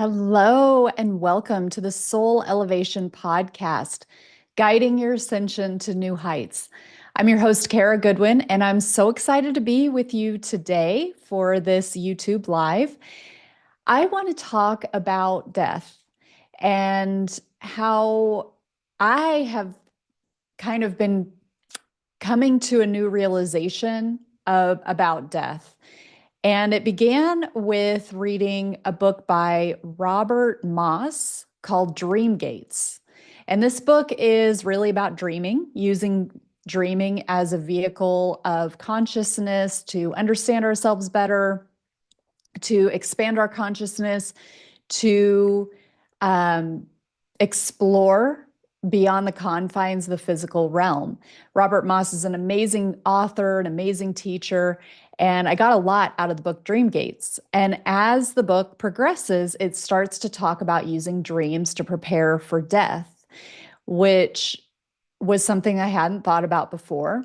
Hello, and welcome to the Soul Elevation Podcast, guiding your ascension to new heights. I'm your host, Kara Goodwin, and I'm so excited to be with you today for this YouTube Live. I want to talk about death and how I have kind of been coming to a new realization about death. And it began with reading a book by Robert Moss called Dream Gates. And this book is really about dreaming, using dreaming as a vehicle of consciousness to understand ourselves better, to expand our consciousness, to um, explore beyond the confines of the physical realm. Robert Moss is an amazing author, an amazing teacher, and I got a lot out of the book Dream Gates. And as the book progresses, it starts to talk about using dreams to prepare for death, which was something I hadn't thought about before.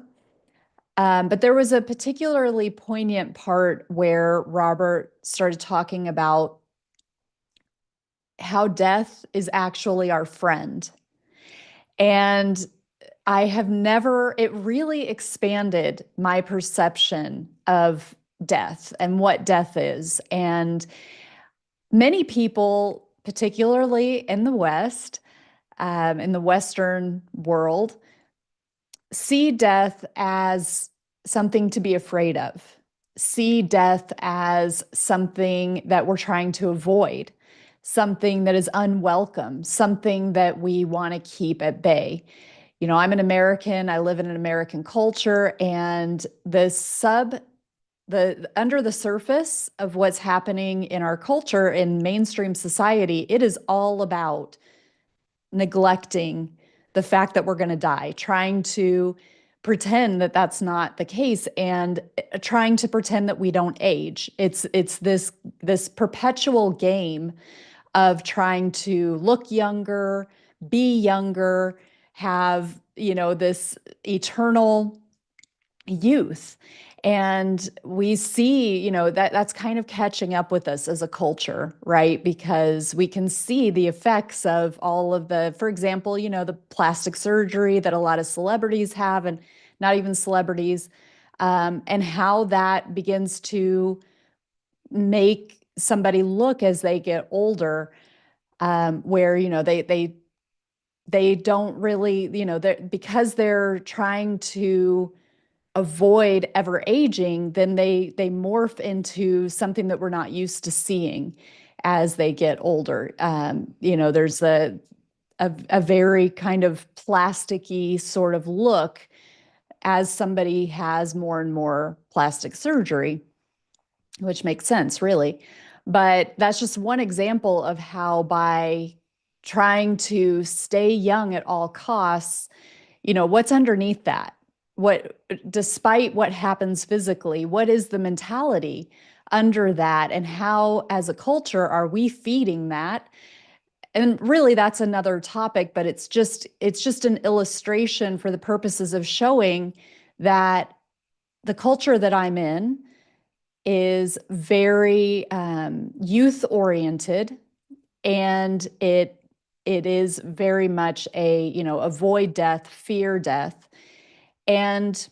But there was a particularly poignant part where Robert started talking about how death is actually our friend. And I have never, it really expanded my perception of death and what death is. And many people, particularly in the West, in the Western world, see death as something to be afraid of, see death as something that we're trying to avoid, something that is unwelcome, something that we want to keep at bay. You know, I'm an American, I live in an American culture, and the under the surface of what's happening in our culture in mainstream society, it is all about neglecting the fact that we're going to die, trying to pretend that that's not the case, and trying to pretend that we don't age. It's this perpetual game of trying to look younger, be younger, have, this eternal youth. And we see, that's kind of catching up with us as a culture, right? Because we can see the effects of all of the, for example, the plastic surgery that a lot of celebrities have, and not even celebrities, and how that begins to make somebody look as they get older, where, they don't really, because they're trying to avoid ever aging, then they morph into something that we're not used to seeing as they get older. There's a very kind of plasticky sort of look as somebody has more and more plastic surgery, which makes sense, really. But that's just one example of how by trying to stay young at all costs, what's underneath that? What, despite what happens physically, what is the mentality under that? And how, as a culture, are we feeding that? And really, that's another topic, but it's just an illustration for the purposes of showing that the culture that I'm in is very youth oriented, and it is very much avoid death, fear death. And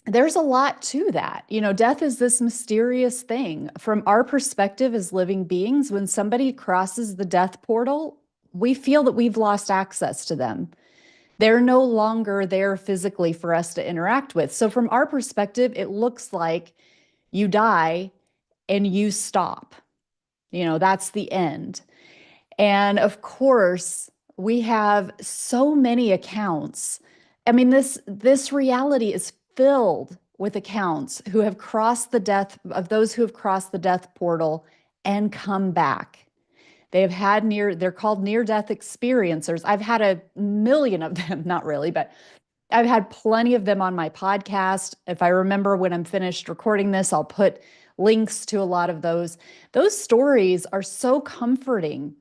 there's a lot to that. Death is this mysterious thing. From our perspective as living beings, when somebody crosses the death portal, we feel that we've lost access to them. They're no longer there physically for us to interact with. So, from our perspective, it looks like you die and you stop. That's the end. And of course, we have so many accounts. I mean, this reality is filled with accounts who have crossed the death of those who have crossed the death portal and come back. They're called near-death experiencers. I've had a million of them, not really, but I've had plenty of them on my podcast. If I remember when I'm finished recording this, I'll put links to a lot of those. Those stories are so comforting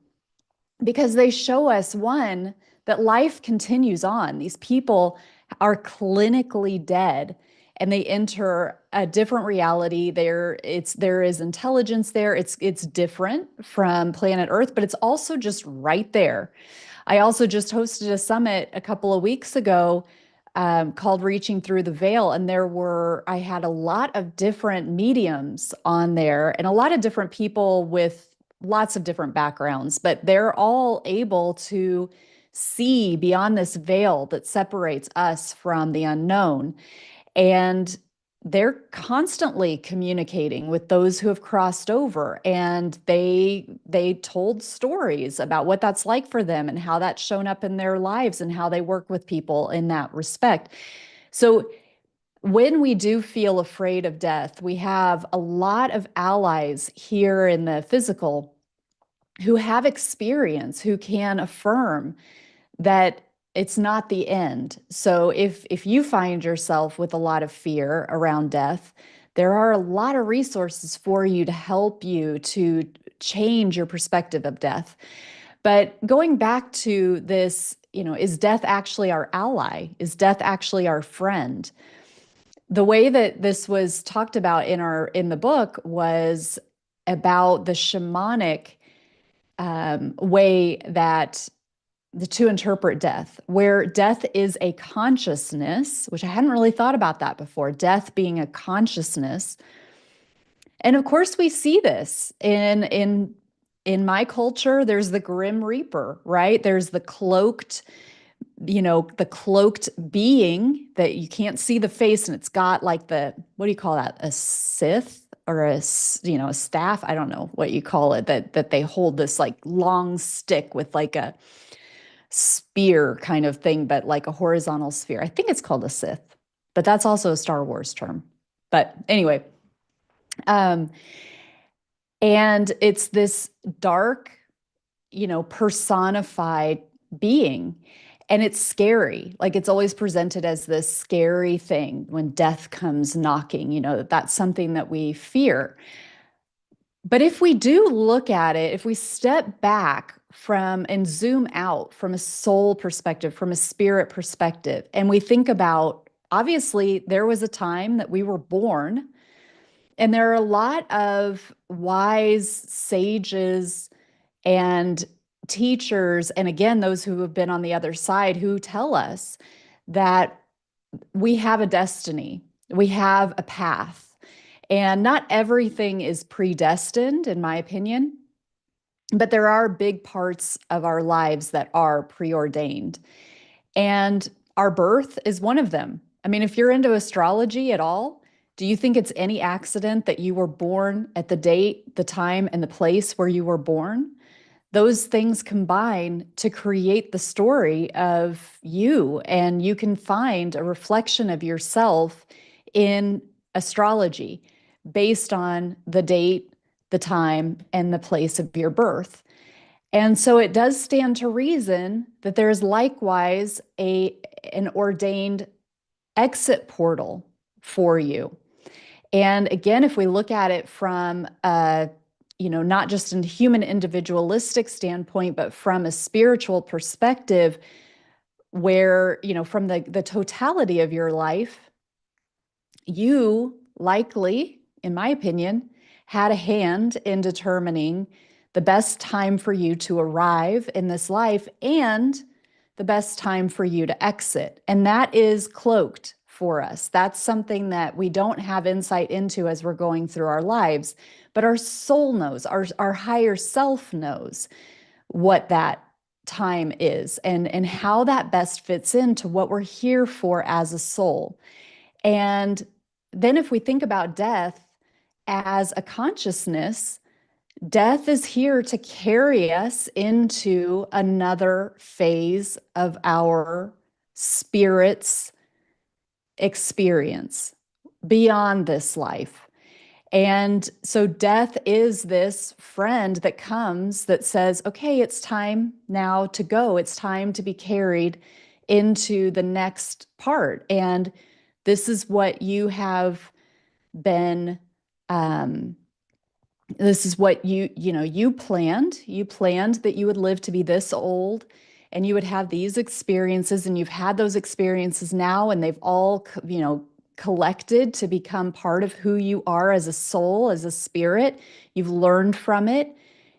because they show us, one, that life continues on. These people are clinically dead, and they enter a different reality. There is intelligence there. It's different from planet Earth, but it's also just right there. I also just hosted a summit a couple of weeks ago, called Reaching Through the Veil. And I had a lot of different mediums on there and a lot of different people with lots of different backgrounds, but they're all able to see beyond this veil that separates us from the unknown. And they're constantly communicating with those who have crossed over, and they told stories about what that's like for them and how that's shown up in their lives and how they work with people in that respect. So when we do feel afraid of death, we have a lot of allies here in the physical who have experience, who can affirm that it's not the end. So if you find yourself with a lot of fear around death, there are a lot of resources for you to help you to change your perspective of death. But going back to this, is death actually our ally? Is death actually our friend? The way that this was talked about in the book was about the shamanic way that to interpret death, where death is a consciousness, which I hadn't really thought about that before, death being a consciousness. And of course, we see this in my culture. There's the Grim Reaper, right? There's the cloaked being that you can't see the face, and it's got like what do you call that? A Sith or a staff? I don't know what you call it, that they hold this like long stick with like a spear kind of thing, but like a horizontal sphere. I think it's called a Sith, but that's also a Star Wars term. But anyway, um, and it's this dark, personified being. And it's scary. Like it's always presented as this scary thing when death comes knocking, that's something that we fear. But if we do look at it, if we step back from and zoom out from a soul perspective, from a spirit perspective, and we think about, obviously, there was a time that we were born, and there are a lot of wise sages and teachers, and again, those who have been on the other side, who tell us that we have a destiny, we have a path, and not everything is predestined, in my opinion, but there are big parts of our lives that are preordained. And our birth is one of them. I mean, if you're into astrology at all, do you think it's any accident that you were born at the date, the time, and the place where you were born? Those things combine to create the story of you, and you can find a reflection of yourself in astrology based on the date, the time, and the place of your birth. And so it does stand to reason that there's likewise an ordained exit portal for you. And again, if we look at it from not just a human individualistic standpoint, but from a spiritual perspective, where, from the totality of your life, you likely, in my opinion, had a hand in determining the best time for you to arrive in this life and the best time for you to exit. And that is cloaked for us. That's something that we don't have insight into as we're going through our lives, but our soul knows, our higher self knows what that time is and how that best fits into what we're here for as a soul. And then if we think about death as a consciousness, death is here to carry us into another phase of our spirit's experience beyond this life. And so death is this friend that comes that says, okay, it's time now to go. It's time to be carried into the next part. And this is what you have been, this is what you planned. You planned that you would live to be this old and you would have these experiences, and you've had those experiences now, and they've all, collected to become part of who you are as a soul, as a spirit. You've learned from it.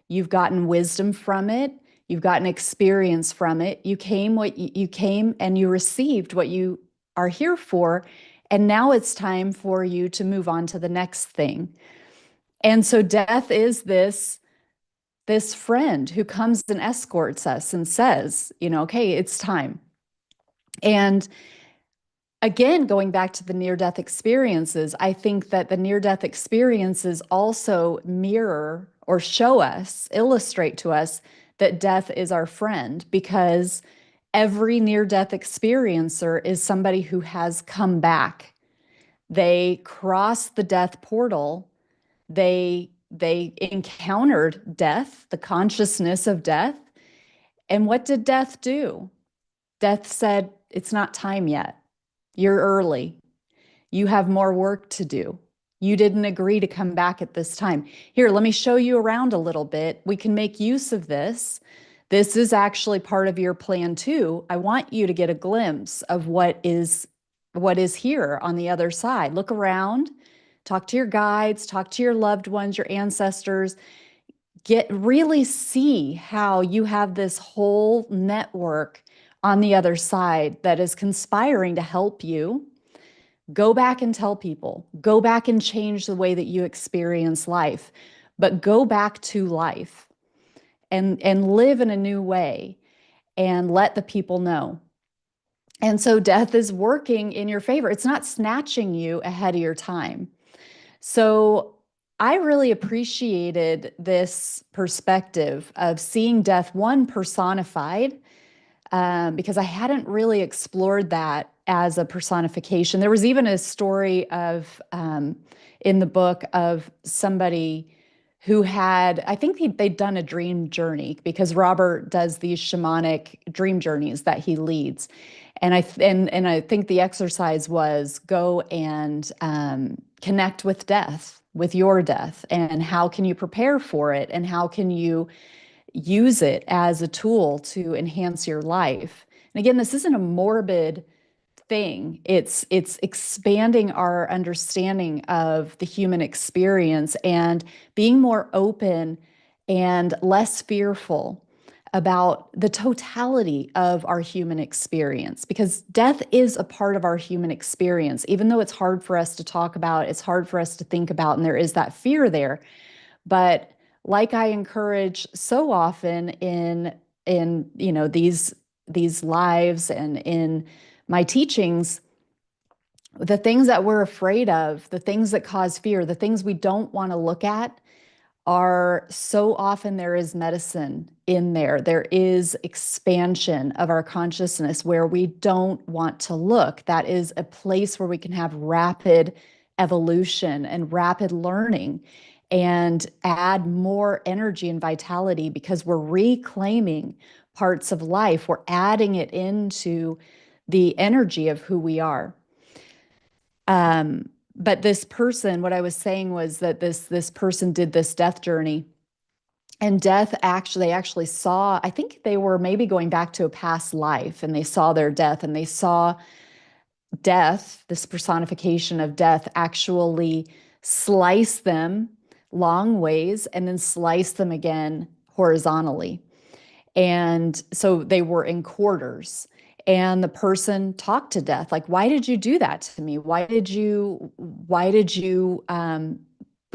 You've gotten wisdom from it. You've gotten experience from it. You came you came and you received what you are here for. And now it's time for you to move on to the next thing. And so death is this friend who comes and escorts us and says, okay, it's time. And again, going back to the near-death experiences, I think that the near-death experiences also mirror or show us, illustrate to us that death is our friend, because every near-death experiencer is somebody who has come back. They crossed the death portal. They encountered death, the consciousness of death. And what did death do? Death said, it's not time yet. You're early. You have more work to do. You didn't agree to come back at this time. Here, let me show you around a little bit. We can make use of this. This is actually part of your plan too. I want you to get a glimpse of what is here on the other side. Look around, talk to your guides, talk to your loved ones, your ancestors. Really see how you have this whole network on the other side that is conspiring to help you. Go back and tell people. Go back and change the way that you experience life. But go back to life and live in a new way and let the people know. And so death is working in your favor. It's not snatching you ahead of your time. So I really appreciated this perspective of seeing death, one, personified, because I hadn't really explored that as a personification. There was even a story of in the book of somebody who had, I think they'd done a dream journey, because Robert does these shamanic dream journeys that he leads. And I think the exercise was go and connect with death, with your death, and how can you prepare for it, and how can you use it as a tool to enhance your life. And again, this isn't a morbid thing. It's expanding our understanding of the human experience and being more open and less fearful about the totality of our human experience, because death is a part of our human experience. Even though it's hard for us to talk about, it's hard for us to think about, and there is that fear there. But like I encourage so often in these lives and in my teachings, the things that we're afraid of, the things that cause fear, the things we don't want to look at, are so often there is medicine in there. There is expansion of our consciousness where we don't want to look. That is a place where we can have rapid evolution and rapid learning and add more energy and vitality, because we're reclaiming parts of life. We're adding it into the energy of who we are. But this person, what I was saying was that this person did this death journey, and death they actually saw, I think they were maybe going back to a past life, and they saw their death, and they saw death, this personification of death, actually slice them long ways and then slice them again horizontally. And so they were in quarters. And the person talked to death, like, why did you do that to me? Why did you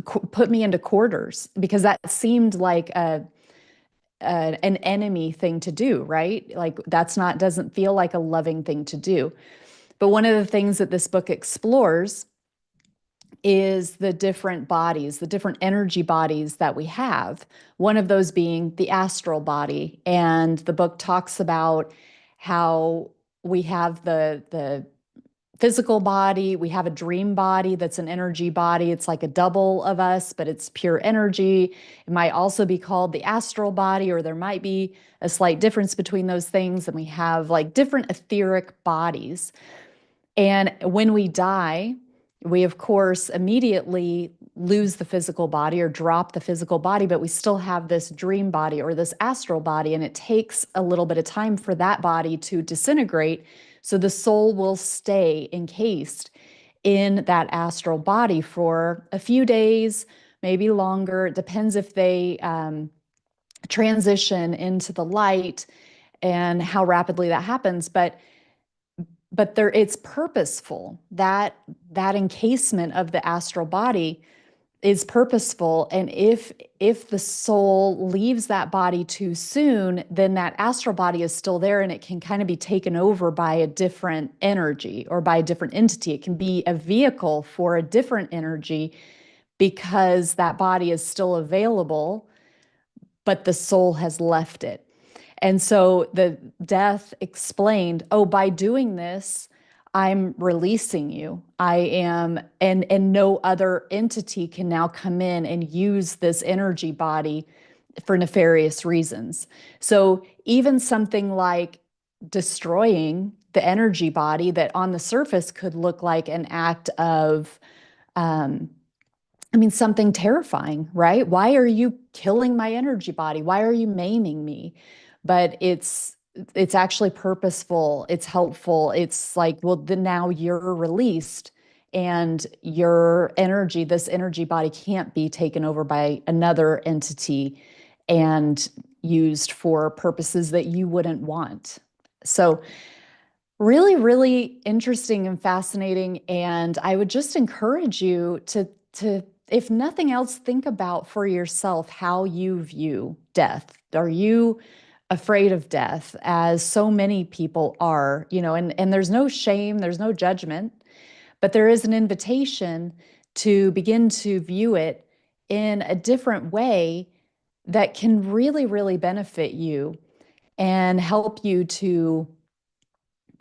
put me into quarters? Because that seemed like an enemy thing to do, right? Like doesn't feel like a loving thing to do. But one of the things that this book explores is the different bodies, the different energy bodies that we have. One of those being the astral body. And the book talks about how we have the physical body, we have a dream body that's an energy body. It's like a double of us, but it's pure energy. It might also be called the astral body, or there might be a slight difference between those things. And we have like different etheric bodies. And when we die, we, of course, immediately lose the physical body or drop the physical body, but we still have this dream body or this astral body, and it takes a little bit of time for that body to disintegrate. So the soul will stay encased in that astral body for a few days, maybe longer. It depends if they transition into the light and how rapidly that happens. But there, it's purposeful. That encasement of the astral body is purposeful. And if the soul leaves that body too soon, then that astral body is still there and it can kind of be taken over by a different energy or by a different entity. It can be a vehicle for a different energy because that body is still available, but the soul has left it. And so the death explained, oh, by doing this, I'm releasing you. I am, and no other entity can now come in and use this energy body for nefarious reasons. So even something like destroying the energy body that on the surface could look like an act of um, I mean, something terrifying, right? Why are you killing my energy body? Why are you maiming me? But it's actually purposeful. It's helpful. It's like, well, then now you're released and your energy, this energy body can't be taken over by another entity and used for purposes that you wouldn't want. So really, really interesting and fascinating. And I would just encourage you to, if nothing else, think about for yourself how you view death. Are you afraid of death, as so many people are, and there's no shame, there's no judgment, but there is an invitation to begin to view it in a different way that can really, really benefit you and help you to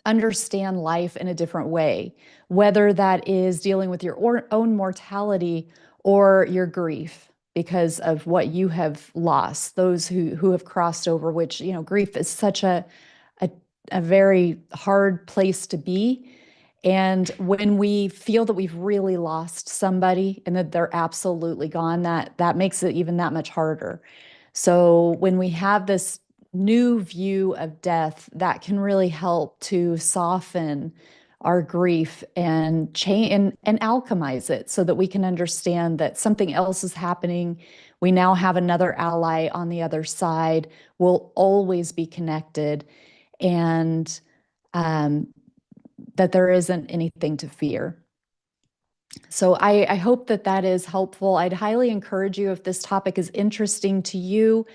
understand life in a different way, whether that is dealing with your own mortality or your grief because of what you have lost, those who have crossed over, which, grief is such a, a very hard place to be. And when we feel that we've really lost somebody and that they're absolutely gone, that makes it even that much harder. So when we have this new view of death, that can really help to soften our grief and change and alchemize it so that we can understand that something else is happening. We now have another ally on the other side. We'll always be connected, and um, that there isn't anything to fear. So I hope that that is helpful. I'd highly encourage you, if this topic is interesting to you.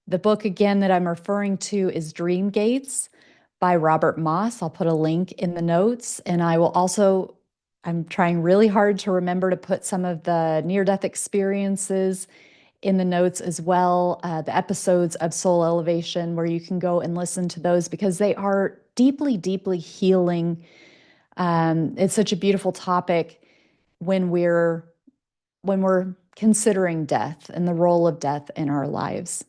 The book, again, that I'm referring to is Dream Gates by Robert Moss. I'll put a link in the notes. And I will also, I'm trying really hard to remember to put some of the near-death experiences in the notes as well, the episodes of Soul Elevation, where you can go and listen to those because they are deeply, deeply healing. It's such a beautiful topic when we're considering death and the role of death in our lives.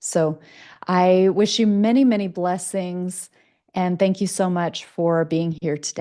So I wish you many, many blessings, and thank you so much for being here today.